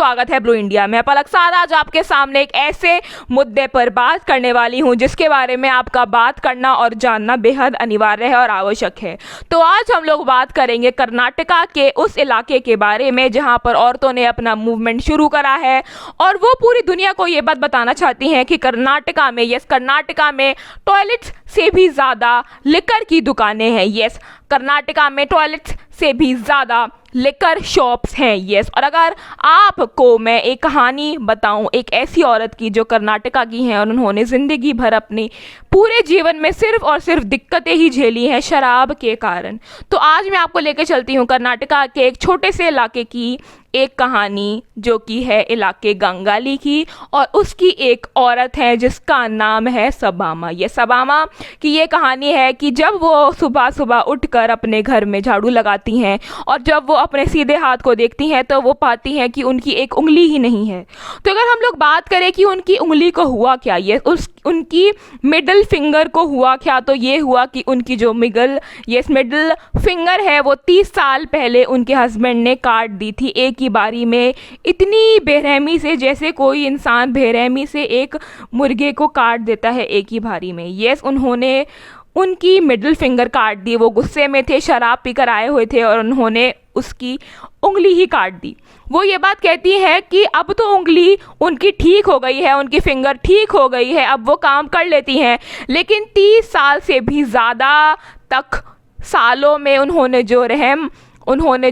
स्वागत है blue India में। पलक साथ आज आपके सामने एक ऐसे मुद्दे पर बात करने वाली हूं जिसके बारे में आपका बात करना और जानना बेहद अनिवार्य है और आवश्यक है। तो आज हम लोग बात करेंगे कर्नाटका के उस इलाके के बारे में जहां पर औरतों ने अपना मूवमेंट शुरू करा है और वो पूरी दुनिया को ये बात बताना चाहती हैं कि कर्नाटका में टॉयलेट्स से भी ज़्यादा लिकर की दुकानें हैं। यस, कर्नाटका में टॉयलेट्स से भी ज़्यादा लिकर शॉप्स हैं। यस, और अगर आपको मैं एक कहानी बताऊं एक ऐसी औरत की जो कर्नाटका की है और उन्होंने ज़िंदगी भर अपने पूरे जीवन में सिर्फ और सिर्फ दिक्कतें ही झेली हैं शराब के कारण, तो आज मैं आपको लेकर चलती हूं कर्नाटका के एक छोटे से इलाके की एक कहानी जो कि है इलाके गंगाली की, और उसकी एक औरत है जिसका नाम है सबामा। ये सबामा की ये कहानी है कि जब वो सुबह सुबह उठकर अपने घर में झाड़ू लगाती हैं और जब वो अपने सीधे हाथ को देखती हैं तो वो पाती हैं कि उनकी एक उंगली ही नहीं है। तो अगर हम लोग बात करें कि उनकी उंगली को हुआ क्या, ये उनकी मिडल फिंगर को हुआ क्या, तो ये हुआ कि उनकी जो मिडल फिंगर है वो 30 साल पहले उनके हस्बैंड ने काट दी थी एक ही बारी में, इतनी बेरहमी से जैसे कोई इंसान बेरहमी से एक मुर्गे को काट देता है एक ही बारी में। यस, उन्होंने उनकी मिडिल फिंगर काट दी। वो गुस्से में थे, शराब पीकर आए हुए थे और उन्होंने उसकी उंगली ही काट दी। वो ये बात कहती है कि अब तो उंगली उनकी ठीक हो गई है, उनकी फिंगर ठीक हो गई है, अब वो काम कर लेती हैं, लेकिन 30 साल से भी ज़्यादा तक सालों में उन्होंने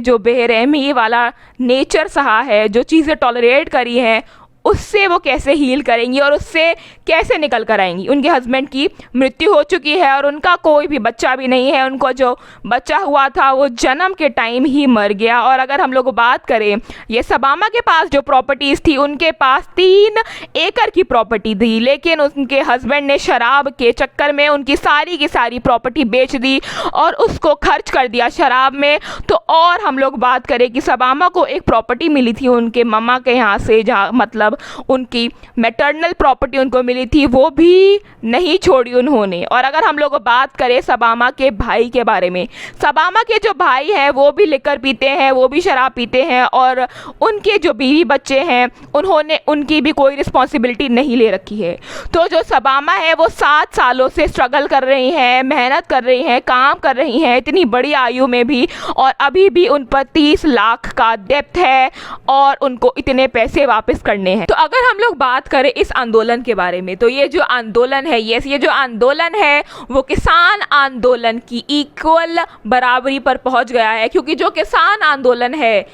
जो बेरहमी वाला नेचर सहा है, जो चीज़ें टॉलरेट करी हैं, उससे वो कैसे हील करेंगी और उससे कैसे निकल कर आएंगी। उनके हस्बैंड की मृत्यु हो चुकी है और उनका कोई भी बच्चा भी नहीं है। उनको जो बच्चा हुआ था वो जन्म के टाइम ही मर गया। और अगर हम लोग बात करें ये सबामा के पास जो प्रॉपर्टीज़ थी, उनके पास 3 एकड़ की प्रॉपर्टी थी, लेकिन उनके हस्बैंड ने शराब के चक्कर में उनकी सारी की सारी प्रॉपर्टी बेच दी और उसको खर्च कर दिया शराब में। तो और हम लोग बात करें कि सबामा को एक प्रॉपर्टी मिली थी उनके मम्मा के यहाँ से, जहाँ मतलब उनकी मैटरनल प्रॉपर्टी उनको मिली थी, वो भी नहीं छोड़ी उन्होंने। और अगर हम लोग बात करें सबामा के भाई के बारे में, सबामा के जो भाई हैं वो भी लिकर पीते हैं, वो भी शराब पीते हैं और उनके जो बीवी बच्चे हैं उन्होंने उनकी भी कोई रिस्पॉन्सिबिलिटी नहीं ले रखी है। तो जो सबामा है वो 7 सालों से स्ट्रगल कर रही हैं, मेहनत कर रही हैं, काम कर रही हैं इतनी बड़ी आयु में भी, और अभी भी उन पर 30 लाख का डेब्ट है और उनको इतने पैसे वापस करने हैं। तो अगर हम लोग बात करें इस आंदोलन के बारे में, तो ये जो आंदोलन है, ये जो आंदोलन है वो किसान आंदोलन की इक्वल बराबरी पर पहुंच गया है, क्योंकि जो किसान आंदोलन है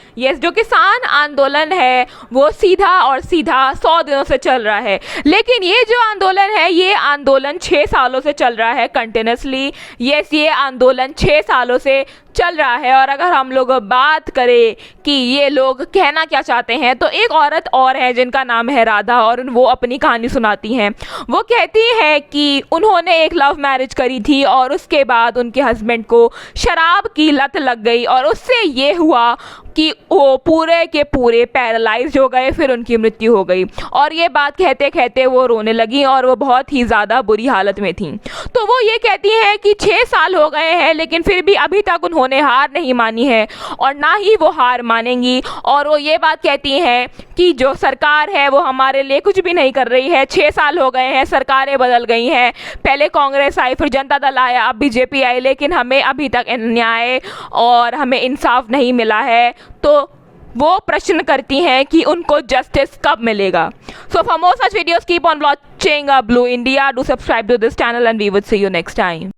वो सीधा 100 दिनों से चल रहा है, लेकिन ये जो आंदोलन है ये आंदोलन 6 सालों से चल रहा है कंटिन्यूसली। ये आंदोलन 6 सालों से चल रहा है। और अगर हम लोग बात करें कि ये लोग कहना क्या चाहते हैं, तो एक औरत और है जिनका नाम है राधा, और वो अपनी कहानी सुनाती हैं। वो कहती है कि उन्होंने एक लव मैरिज करी थी और उसके बाद उनके हस्बैंड को शराब की लत लग गई और उससे ये हुआ कि वो पूरे के पूरे पैरालाइज हो गए, फिर उनकी मृत्यु हो गई। और ये बात कहते कहते वो रोने लगी और वो बहुत ही ज़्यादा बुरी हालत में थी। तो वो ये कहती हैं कि 6 साल हो गए हैं लेकिन फिर भी अभी तक उन्होंने हार नहीं मानी है और ना ही वो हार मानेंगी। और वो ये बात कहती हैं कि जो सरकार है वो हमारे लिए कुछ भी नहीं कर रही है। 6 साल हो गए हैं, सरकारें बदल गई हैं, पहले कांग्रेस आई, फिर जनता दल आया, अब बीजेपी आई, लेकिन हमें अभी तक न्याय और हमें इंसाफ नहीं मिला है। तो वो प्रश्न करती हैं कि उनको जस्टिस कब मिलेगा। So for more such videos keep on watching Blue India, do subscribe to this channel and we will see you next time.